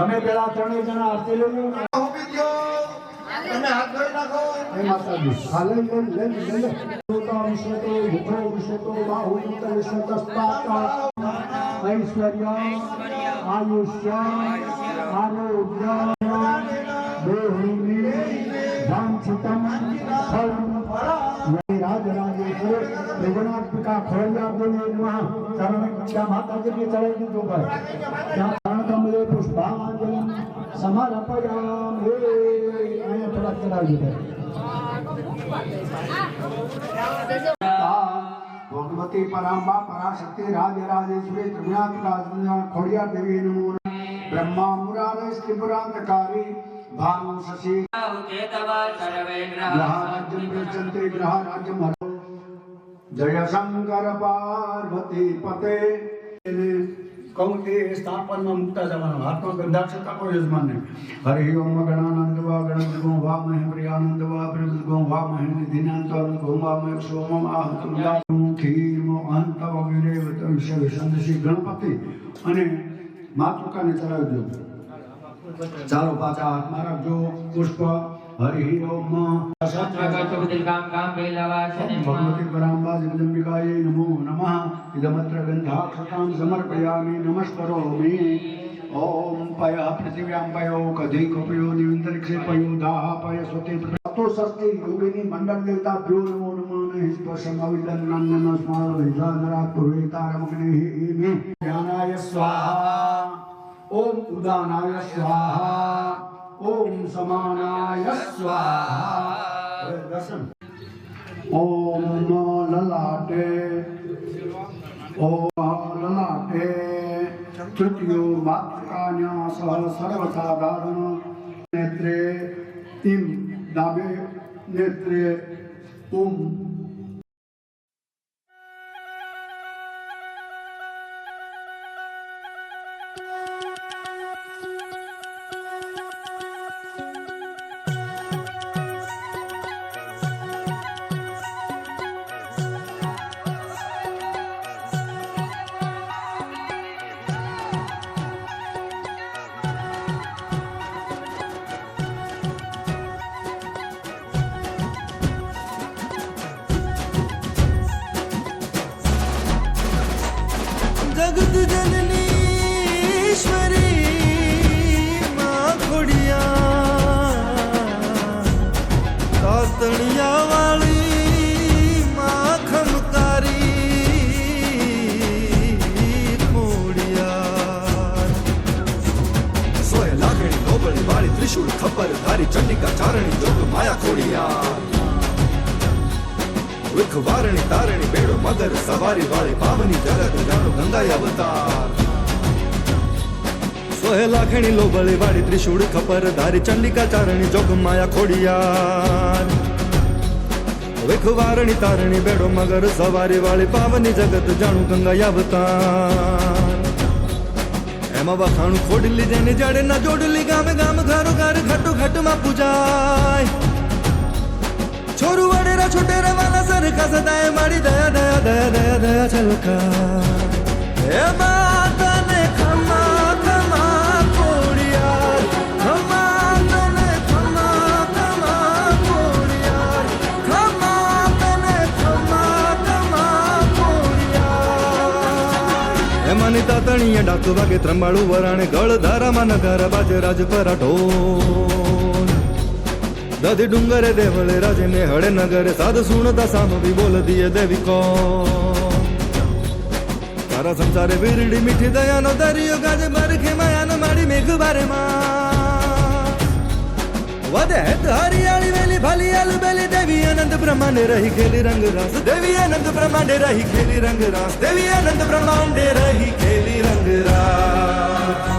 તમે પેલા ત્રણેય જણા આરતી લઈ લો ઉભી થયો તમે હાથ ધોઈ નાખો એ માતાજી હા લઈ લે તો વિશ્વતો ભૂખો વિશ્વતો બાહુ યુક્ત વિશ્વતસ્પાત ઐશ્વર્ય આયુષ્ય આરોગ્ય દેહિની વાંછિતમ ફલમ राजराजेश्वर त्रिगुणात्मिका खोलिया बोले नमः शरण माता जी चढ़ाई दी दो बार शरण कमले पुष्पांजलि समर्पयामि आया थोड़ा चढ़ाई दे भगवती परांबा पराशक्ति राजराजेश्वरी त्रिगुणात्मिका खोलिया देवी नमो ब्रह्मा मुरारे स्त्रिपुरांतकारी भानु शशि ग्रहाराज्यं प्रचन्ते ग्रहाराज्यं जय शंकर पार्वती पते कौंते स्थापन में मुक्ता जमाना हाथों गंधाक्षता को यजमान ने हरि ओम गणानंद वा गणपति गो वा महे प्रियानंद वा प्रियंत गो वा महे दिनांत गो वा महे सोम आहतुम खीर मो अंत वगैरे विषय संदेशी गणपति અને માતૃકાને ચડાવી દો ચાલો પાછા હાથમાં રાખજો પુષ્પ હરિ ઓમ ભગવતી પરાંબા જગદંબિકાય નમો નમઃ ઇદમત્ર ગંધાક્ષતાં સમર્પયામિ નમસ્કરોમિ ઓમ પય પૃથિવ્યાં પયો કધિ કપયો નિવંતરિક્ષે પયો દાહ પય સ્વતે તો સસ્તી યોગિની મંડળ દેવતા ભ્યો નમો નમઃ સ્પર્શમાવિદન નામ્યન સ્માર વિધાનરા પુરેતારમગ્ને હિ જ્ઞાનાય સ્વાહા ओम उदानाय स्वाहा ओम समानाय स्वाहा दर्शन ओम ललाटे ओम ललाटे तृतीयो मातृकान्या सह सर्वसाधारण नेत्रे इम दाबे नेत्रे ओम जगत जननीश्वरी मां खोड़िया कातड़िया वाली मां खमकारी खोड़िया सोए लागणी नोबली वाली त्रिशूल खबर धारी चंडिका चारणी जोग माया खोड़िया विख वारणी तारणी बेड़ो मगर सवारी वाले पावनी जगत जानो गंगा अवतार सोहे लाखणी लोबले वाली त्रिशूल खपर धारी चंडिका चारणी जोग माया खोड़ियार विख वारणी तारणी बेड़ो मगर सवारी वाली पावनी जगत जानो गंगा अवतार एमा वखाणु खोडली जेने जड़े ना जोडली गामे गाम घरो घर घटो घट मा पूजाय छोरू वडेरा छोटेरा वाला सरका सदाए मारी दया दया दया दया दया छलका हे माता ने खमा खमा कोड़िया खमा तने खमा खमा कोड़िया खमा तने खमा खमा कोड़िया हे मानी तातणी અહીંયા ડાક વાગે ત્રંબાળું વરાણે ગળ ધારામાં નગારા બાજે રાજ પરાઠો દધી ડુંગરે દેવળે રાજે ને હળે નગરે સાધ સુણતા સામ બી બોલ દિયે દેવી કો તારા સંસારે વીરડી મીઠી દયાનો દરિયો ગાજે બરખે માયાનો માડી મેઘ બારે માં વધે હરિયાળી વેલી ભલી આલુ બેલી દેવી આનંદ બ્રહ્માંડે રહી ખેલી રંગ રાસ દેવી આનંદ બ્રહ્માંડે રહી ખેલી રંગ રાસ દેવી આનંદ બ્રહ્માંડે રહી ખેલી રંગ રાસ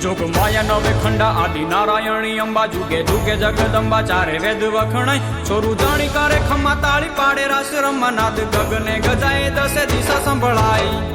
જોગ માયા નવે ખંડા આદિ નારાયણી અંબા જુગે જુગે જગદંબા ચારે વેદ વખણાય છોરું જાણી કરે ખમ્મા તાળી પાડે રાસ રમા નાદ ગગને ગજાય દસે દિશા સંભળાય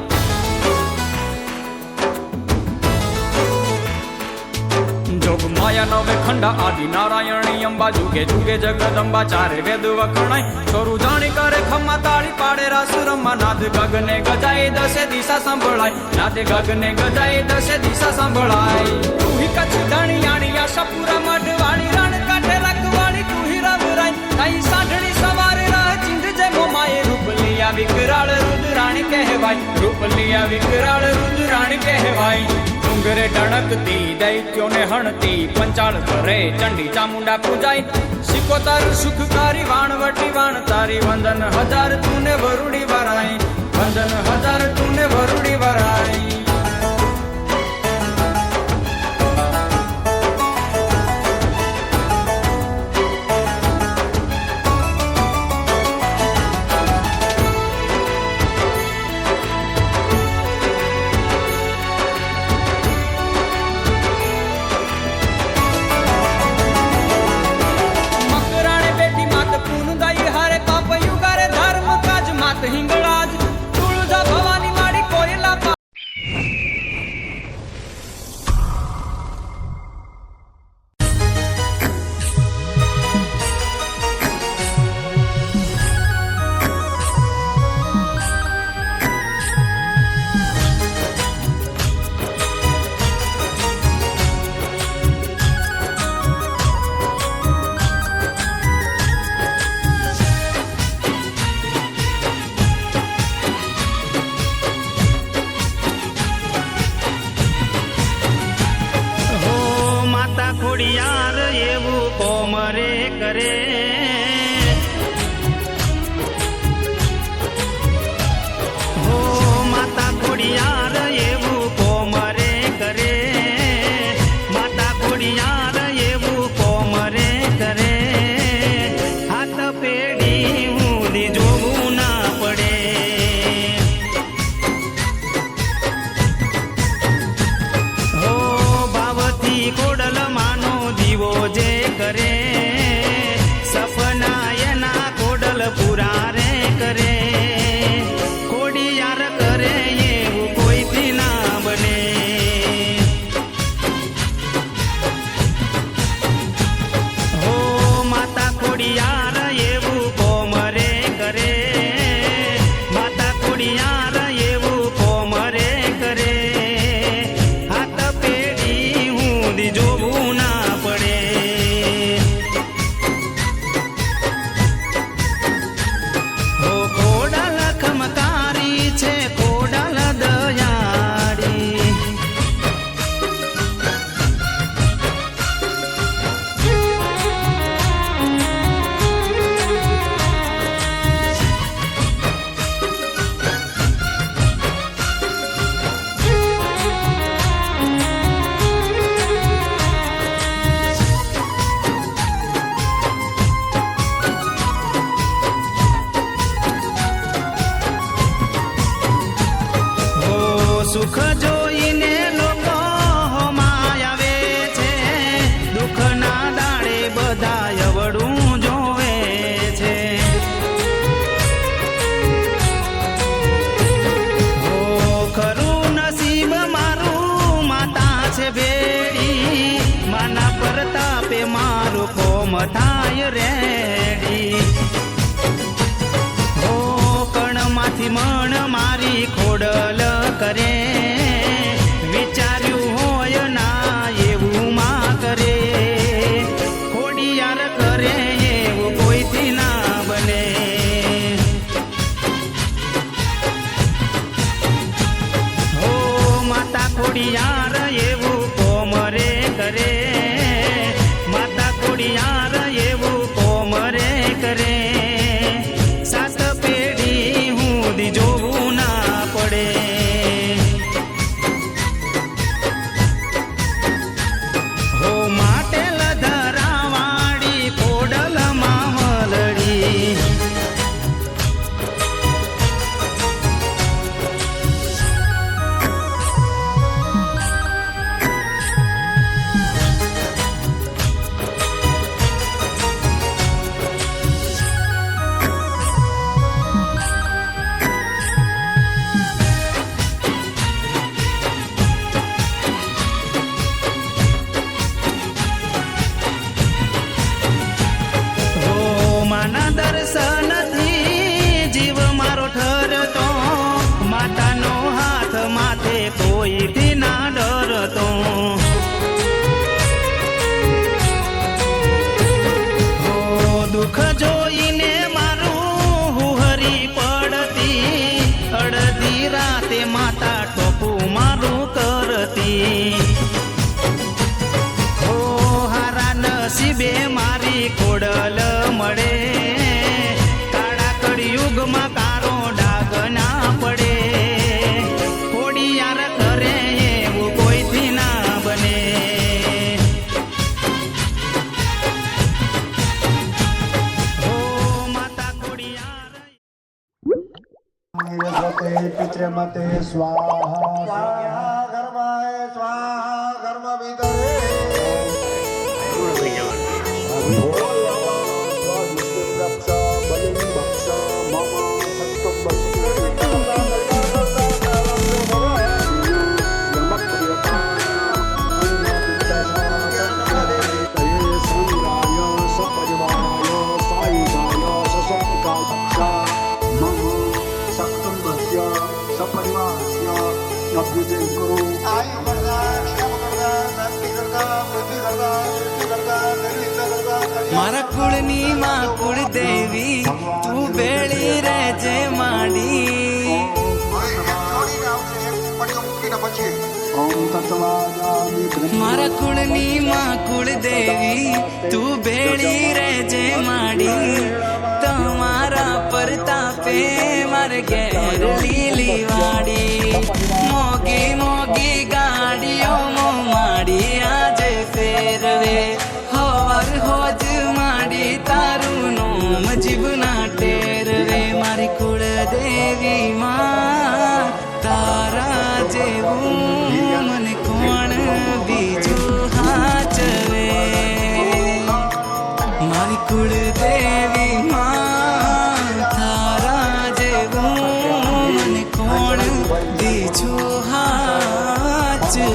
જોગ માયા નવે ખંડા આદિ નારાયણી અંબા જુગે જુગે જગદંબા ચારે વેદ વખણાય છોરું જાણી કરે ખમ્મા તાળી પાડે રાસ રમા નાદ ગગને ગજાય દસે દિશા સંભળાય નાદે ગગને ગજાય દસે દિશા સંભળાય તું હી કચ્છ ધણિયાણી આશાપુરા મઢવાળી રણ કાંઠે રખવાળી તું હી રવરાય તાઈ સાંઢણી સવારે રાહ ચિંધ જે મોમાએ રૂપલિયા વિકરાળ રુદ્રાણી કહેવાય રૂપલિયા વિકરાળ રુદ્રાણી કહેવાય ડુંગરે ટણકતી દૈત્યોને હણતી પંચાળ કરે ચંડી ચામુંડા પૂજાય સિકોતર સુખકારી વાણવટી વાણ તારી વંદન હજાર તુને વરુડી વરાય વંદન હજાર તુને વરુડી વરાય હિંગળાજ તુળજા ભવાની માડી કોયલા સુખ જોઈને લોકો હોમાય આવે છે, દુઃખના દાડે બધા અવળું જોવે છે. હો ખરું નસીબ મારું માતા છે ભેડી, માના પ્રતાપે મારું કોમ થાય રેડી. હો કણમાંથી મણ મારી ખોડલ કરે, વિચાર્યું હોય ના એવું માં કરે, ખોડિયાર કરે એવું કોઈથી ના બને. હો માતા ખોડિયાર એવું કોમરે કરે, માતા ખોડિયાર એવું કોમરે કરે, સાત પેઢી હું જોવું ના પડે. હો માટે લધરાવાળી ખોડલ મામલડી. હો માના દર્શનથી જીવ મારો ઠરતો, માતાનો હાથ માથે કોઈથી ના ડરતો. હો દુઃખ જોઈને મારું હુહરી પડતી, અડધી રાતે માતા ટોપું મારું કરતી. હો હારા નસીબે મારી ખોડલ મળે, કાળા કળિયુગમાં કારો ડાગ ના પડે, ખોડિયાર કરે એવું કોઈથી ના બને. હો માતા ખોડિયાર યજ્ઞતે પિતૃ મતે સ્વાહા. સ્વાહા ઘરમાય સ્વાહા ઘર્મ ભીતરે. આયુ કરતા ક્ષેમ કરતા શાંતિ કરતા વૃદ્ધિ કરતા વૃદ્ધિ કરતા નિર્વિઘ્ન કરતા કલ્યાણ મારા કુળની માં કુળ દેવી તું બેળી રહેજે માડી. જોડીને આવશે એક પડ્યો મૂકીને પછી ઓમ તત્વાજામિ મારા કુળની માં કુળ દેવી તું બેળી રહેજે માડી. તમારા પરતાપે મારે ઘેર લીલી વાડી, મોગી મોગી ગાડીઓ માડી આજે ફેરવે, હવાર હોજ માડી તારું નોમ જીવના ટેરવે. મારી કુળ દેવી માં તારા જેવું મને કોણ બીજું હાચવે. મારી કુળ દેવી માં તારા જેવું મને કોણ બીજું હાચવે.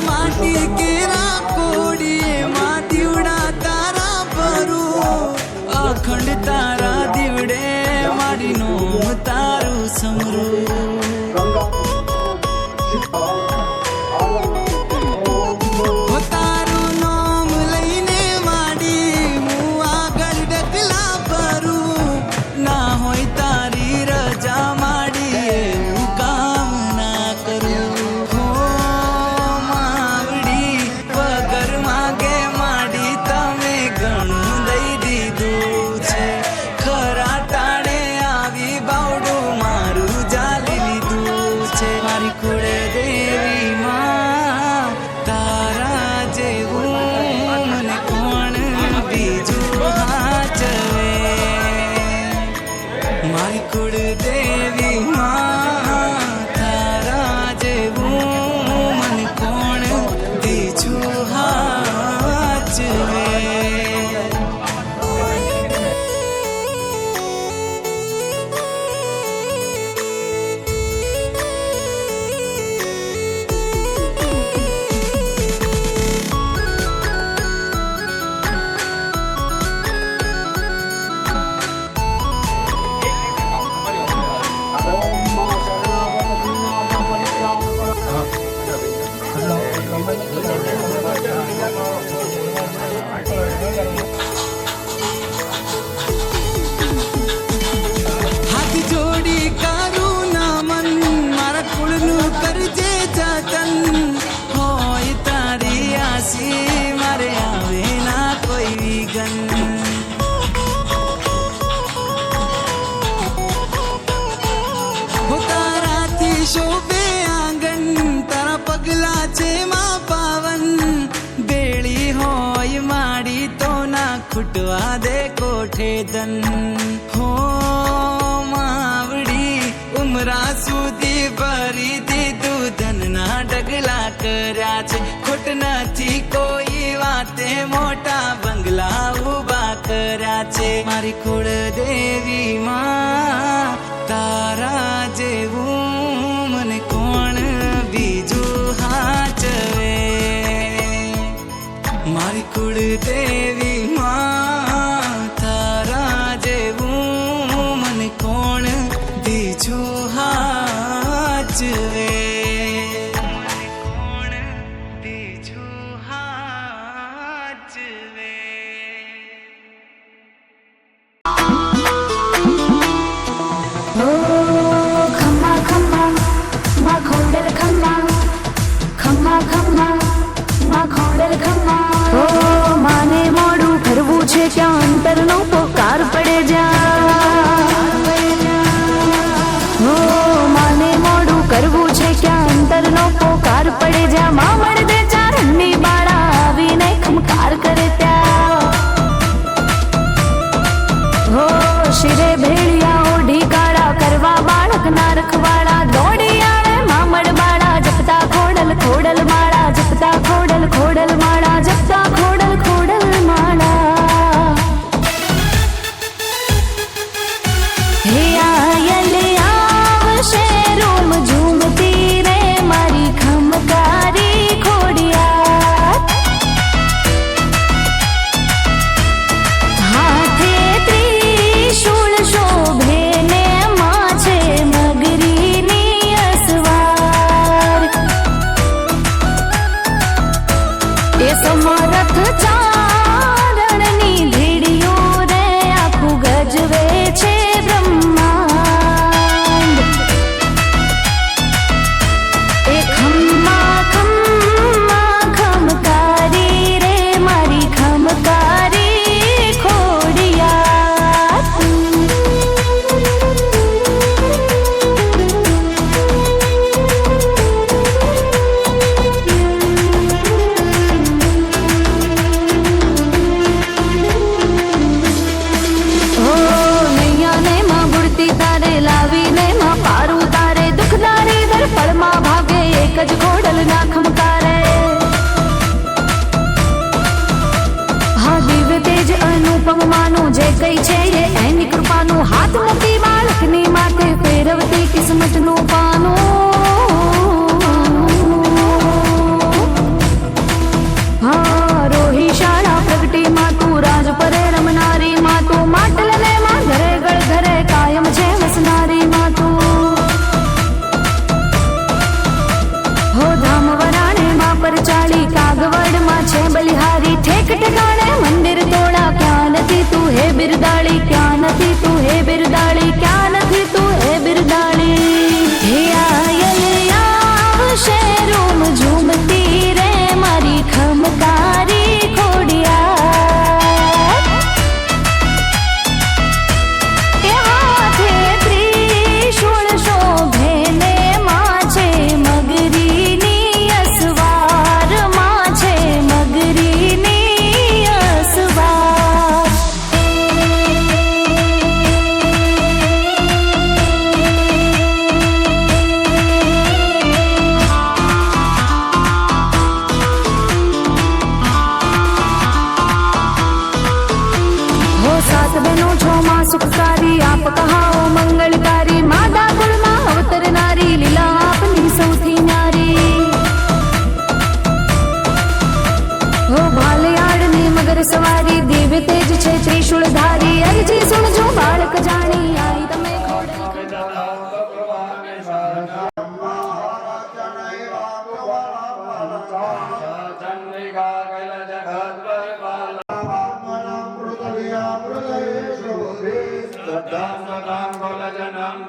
માટી કેરા કોડીએ માં દીવડા તારા ભરું, હાથ જોડી કરું ના મન મારા કુળનું કરજે જતન હોય તારી આસી મારે આવે ના કોઈ વિઘન તારાથી શોભે આંગણ તારા પગલા છે માં પાવન બેળી હોય માડી તો ના ખૂટવા દે કોઠે ધન હો માવડી ઉમરા સુધી ભરી દીધું ધનના ડગલા કર્યા છે ખોટ નથી કોઈ વાતે મોટા બંગલા ઉભા કર્યા છે મારી કુળ દેવી માં તારા જેવું મને કોણ બીજું હાચવે મારી કુળ દેવી માં તારા જેવું મને કોણ બીજું હાચવે કોણ બીજું હાચવે ખમ્મા ખમ્મા માં ખોડલ ખમ્મા ખમ્મા ખમ્મા માં ખોડલ ખમ્મા ઓ માને મોડું ફરવું છે ત્યાં અંતરનો પોકાર પડે જા ઓ માને મોડું કરવું છે ક્યાં અંતરનો પોકાર પડે જા માં મળદે ચારણની બાળા આવીને ખમકાર કરે ત્યાં હો શિરે ભેળિયા ઓઢી કાળા કરવા બાળક ના રખવાડા દોડી આણે મામડ બાળા જપતા ખોડલ ખોડલ માળા જપતા ખોડલ ખોડલ માળા જપતા ખોડલ ખોડલ માળા હે આયલ આવશે રોમ ઝૂમતી રે મારી ખમકારી ખોડિયા હાથે ત્રિશૂળ શોભે ને માછે મગરીની અસવાર એ સમરથ ચારણની ધીડીઓ રે આખું ગજવે છે બ્રહ્માંડ એ ખમ્મા ખમ્મા ખમકારી રે મારી ખમકારી ખોડિયા ઓ નૈયાને માં બુડતી તારે લાવીને માં પારું તારે દુખદારી દર પળમાં ભાગે એક જ ખોડલ ના ખમકારે હા દિવ્ય તેજ અનુપમ માનું જે કઈ છે એ એની કૃપાનું હાથ મૂકી બાળકની માથે ફેરવતી કિસ્મતનું પાનું હા રોહી શાળા પ્રગટી માં તું રાજ પરે રમનારી માં તું માટલ ને માં ઘરે ગળ ઘરે કાયમ છે વસનારી માં તું હો ધામ વરાણે માં પર ચાળી કાગવડ માં છે બલિહારી ઠેક ઠેકાણે મંદિર તોડા ક્યાં નથી તું હે બિરદાળી ક્યાં નથી તું હે બિરદાળી ક્યાં નથી તું હે બિરદાળી હે આયલ આવશે રોમ ઝૂમતી રે મારી ખમકારી ખોડિયા એ હાથે ત્રિશૂળ શોભે ને માછે મગરીની અસવાર માછે મગરીની અસવાર હો સાત બહેનો છો માં સુખકારી આપ કહાઓ મંગળકારી માદા કુળમાં અવતરનારી લીલા આપની સૌથી ન્યારી હો ભાલયાળની મગર સવારી દિવ્ય તેજ છે ત્રિશૂળ ધારી અરજી સુણજો બાળક જાણી આઈ તમે ચંદ્રિકા કૈલાસ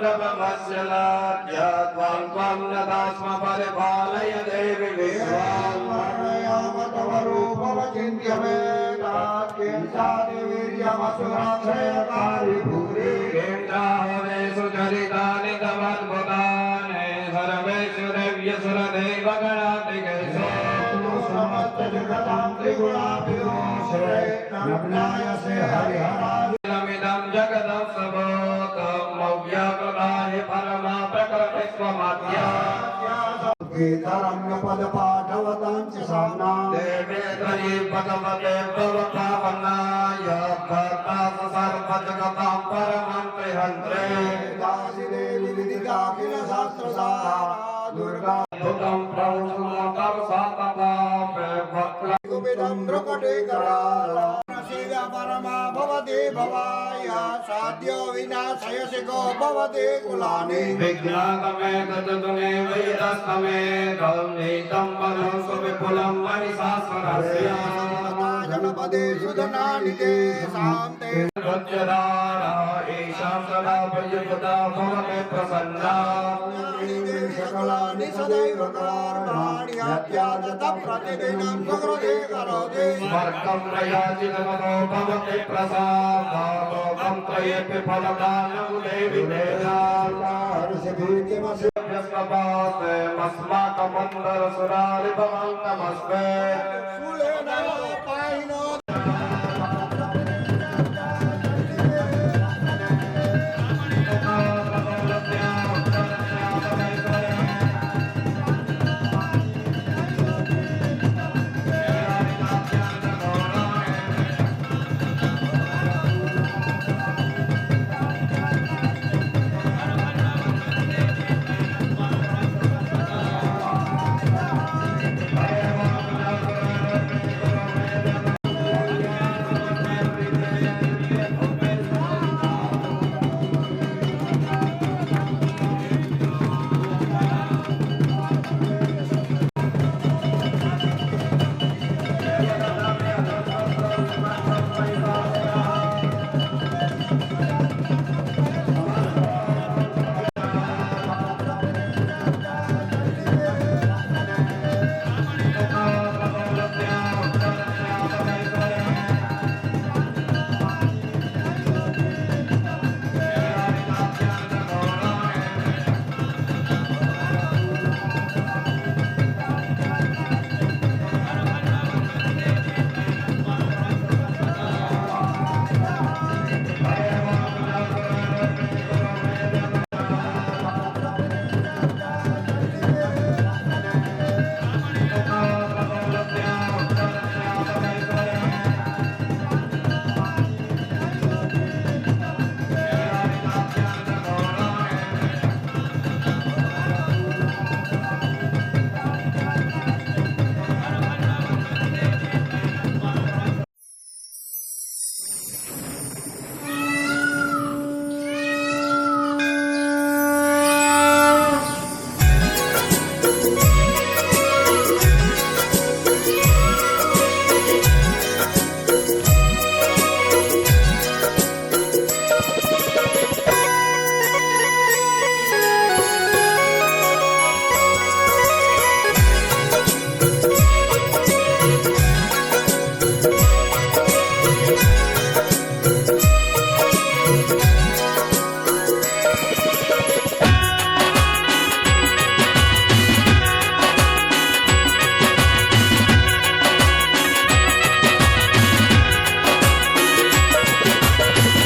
मण्डपमस्यलाद्या त्वां त्वां नतास्म परिपालय देवि विश्वां वर्णयाम तव रूपमचिन्त्य वेदाख्येन्द्रादिवीर्यमसुराश्रयकारि भूरि केन्द्राहवे सुचरितानि तवद्भुतानि सर्वेषु दिव्यसुरदेवगणातिकेषु समस्तजगतां त्रिगुणाभिरोषे नग्नायसे हरिहरादिमिदं जगदं सबोतं मव्याकृताय परमा प्रकृतिस्वमाद्या गीतरम्यपदपाठवतां च साम्नां देवे त्वयि भगवते भवपावनाय भक्तास सर्वजगतां परमं त्रिहन्त्रे दासि देवि विदिताखिल शास्त्रसारा दुर्गा भूतं प्रौढमोतं साततां भक्तिविदं प्रकटे कराला सेव्या परमा भवते भवाय साध्यो विनाशयसि को भवते कुलानि विज्ञातमे ततुने वैरस्तमे धौनीतं पदं सुविपुलं मणिशास्त्रस्य जनपदे सुधनानि ते शान्ते वज्रधारा ईशां सदा प्रयुक्ता भवते प्रसन्ना सकलानि सदैव कर्माणि अत्यादत प्रतिदिनं सुकृते करोति स्वर्गं प्रयाचितमतो भवते प्रसादालोकं त्रयेऽपि फलदानं देवि देहार्षभीतिमस्यस्वपाते मस्माकमन्दरसुरारिभवं नमस्ते शूलेन पाहिनो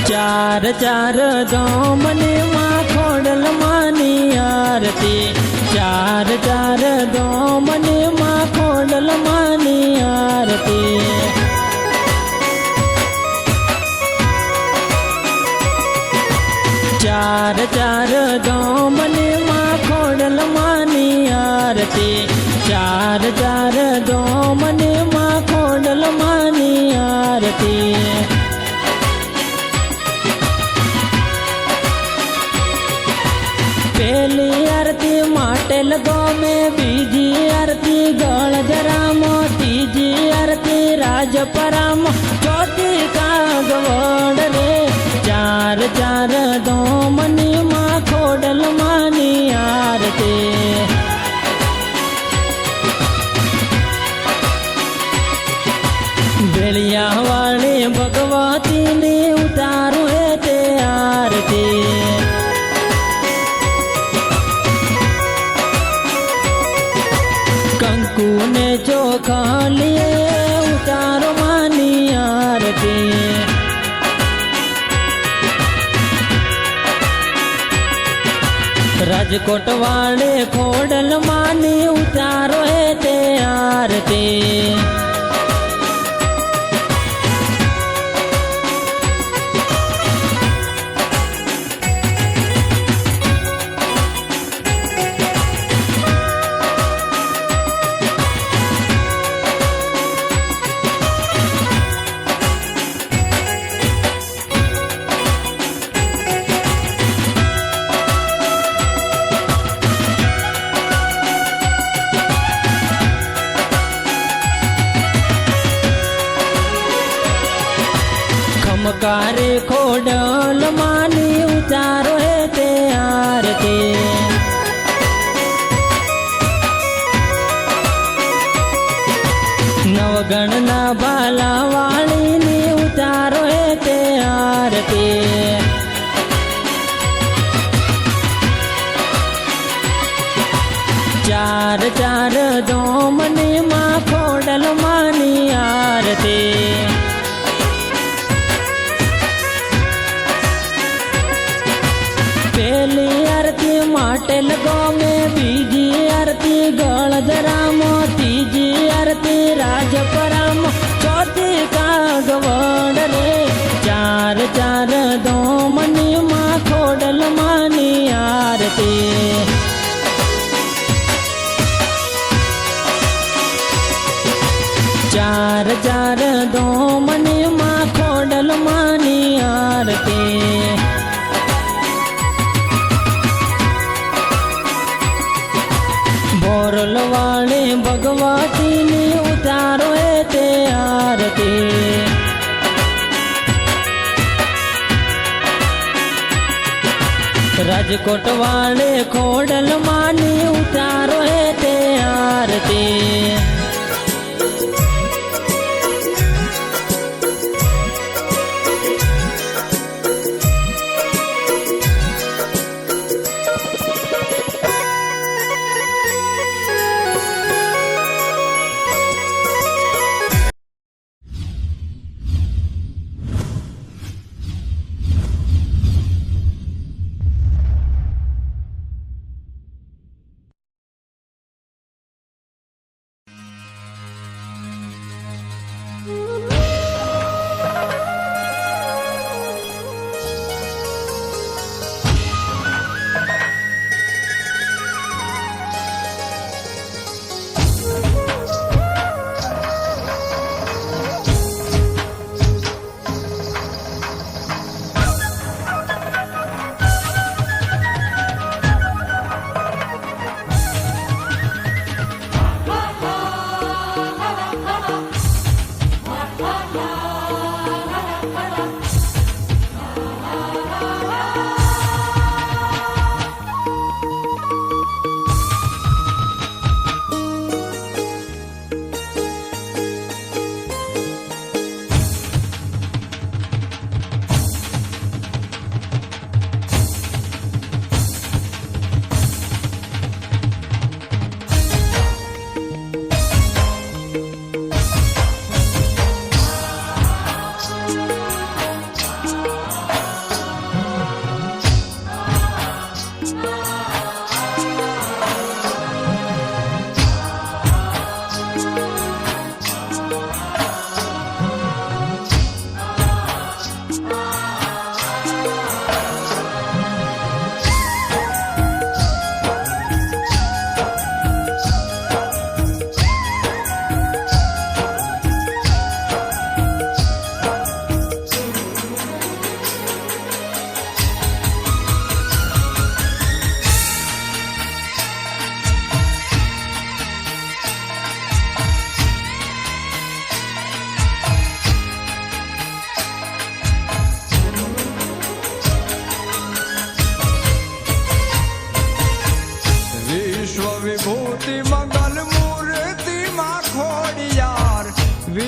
चार चार दोमने माँ खोडल मानी आरती चार चार दोमने माँ खोडल मानी आरती चार चार दोमने माँ खोडल मानी आरती चार चार दोमने माँ खोडल मानी आरती पहली आरती माटेल गो में बीजी आरती गल जराम तीजी आरती राजपराम चौथी कागवड़ रे चार चार दोमनी माँ खोड़ ખોડલ માની આરતી બેળિયા વાળી ભગવતી ની ઉતારું હે તે આરતી કંકુ ને ચોખા લીએ ઉતારો માની આરતી રાજકોટ વાળે ખોડલ માની ઉતારો હે તે આરતી ખમકારે ખોડલ માની ઉતારો હે તે આરતી નવગણના ભાલા વાળીની ઉતારો હે તે આરતી ચાર ચાર દોમની માં ખોડલ માની આરતી પેલી આરતી માટેલ ગોમે બીજી આરતી ગળધરામો ત્રીજી આરતી રાજપરામ ચોથી કાગવડ રે ચાર ચાર દોમની માં ખોડલ માની આરતી ચાર ચાર દોમની માં ખોડલ માની આરતી બોરલ વાળે ભગવતી ની ઉતારો હે તે આરતી રાજકોટ વાળે ખોડલ માની ઉતારો હે તે આરતી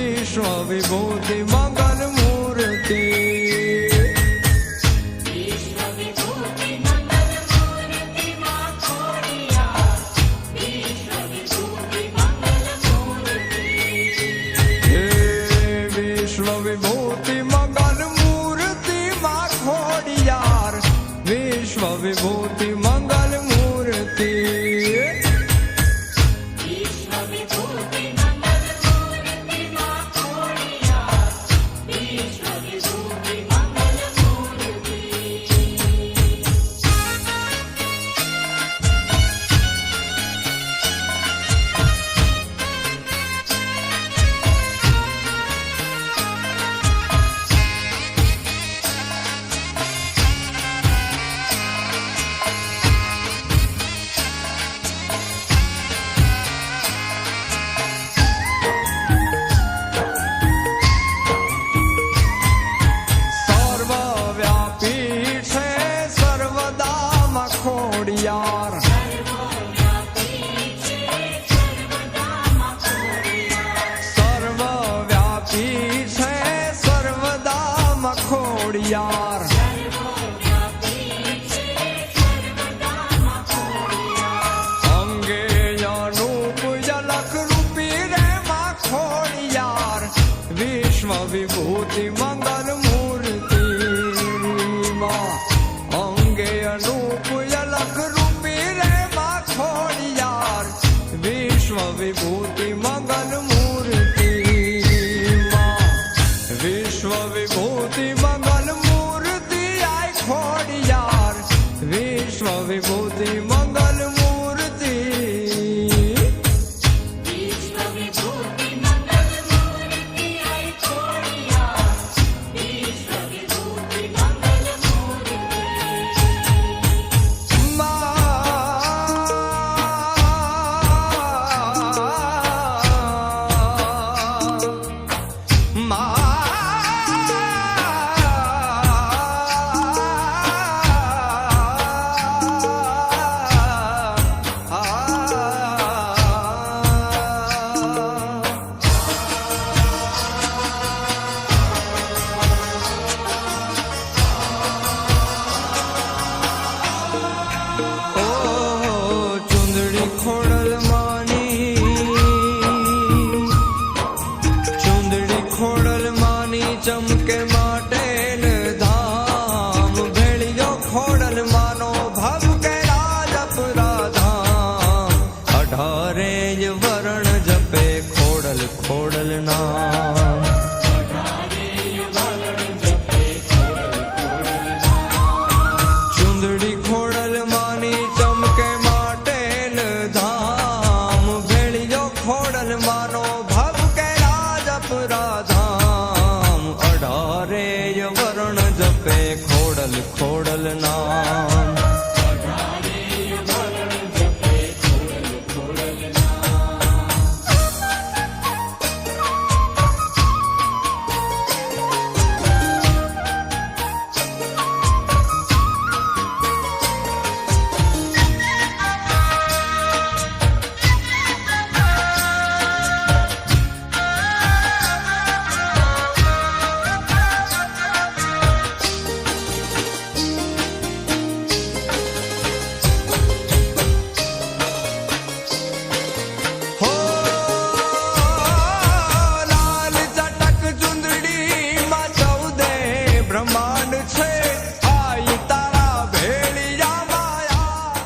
વિશ્વ વિભૂતિ મંગલ મૂર્તિ વિશ્વ વિભૂતિ મંગલ મૂર્તિ માં ખોડિયાર વિશ્વ વિભૂતિ મંગલ મૂર્તિ ખોડિયાર અંગે અનુપ જલક રૂપી રે માં ખોડિયાર વિશ્વ વિભૂતિ મંગલ મૂર્તિ માં અંગે અનુપ જલક રૂપી રે માં ખોડિયાર વિશ્વ વિભૂતિ મંગલ મૂર્તિ માં વિશ્વ વિભૂતિ મંગલ મૂર્તિ આય ખોડિયાર વિશ્વ વિભૂતિ મંગલ મૂર્તિ ચમકે માટે ધામ ભેળિયો ખોડલ માનો ભવ કે રાજપુરા ધામ 18 વરણ જપે ખોડલ ખોડલ નામ ચુંદડી ખોડલ માની ચમકે માટે ધામ ભેળિયો ખોડલ માનો ભવ કે રાજપુરા ધામ 18 વરણ જપે ખોડલ ખોડલ નામ